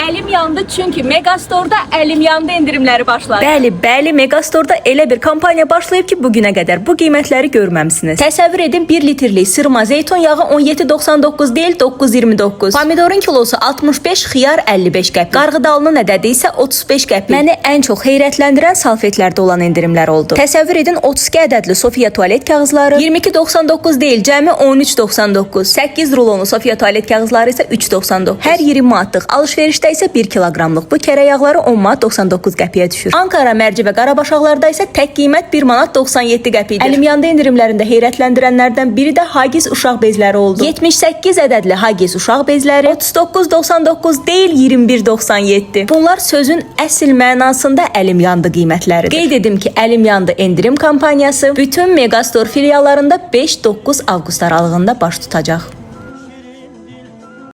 əlim yandı çünki Megastorda əlim yandı endirimləri başladı. Bəli, Megastorda elə bir kampaniya başlayıb ki, bugünə qədər bu qiymətləri görməmisiniz. Təsəvvür edin, 1 litrlik sırma zeytun yağı 17.99 deyil, 9.29. Pomidorun kilosu 65, xiyar 55 qəpik. Qarğı dalının ədədi isə 35 qəpik. Məni ən çox heyrətləndirən salfetlərdə olan endirimlər oldu. Təsəvvür edin, 32 ədədli Sofia tualet kağızları 22.99 deyil, cəmi 13.99. 8 rulonu Sofia tualet kağızları isə 3.99. Hər 20 manatlıq alış-verişdə isə 1 kiloqramlıq bu kərə yağları 10 manat 99 qəpiyə düşür. Ankara, Mərci və Qarabaşaqlarda isə tək qiymət 1 manat 97 qəpikdir. Əlim yandı endirimlərində heyrətləndirənlərdən biri də Hagis uşaq bezləri oldu. 78 ədədli Hagis uşaq bezləri 39.99 deyil, 21.97. Bunlar sözün əsl mənasında əlim yandı qiymətləridir. Qeyd edim ki, əlim yandı endirim kampaniyası bütün Megastor filiallarında 5-9 avqust aralığında baş tutacaq.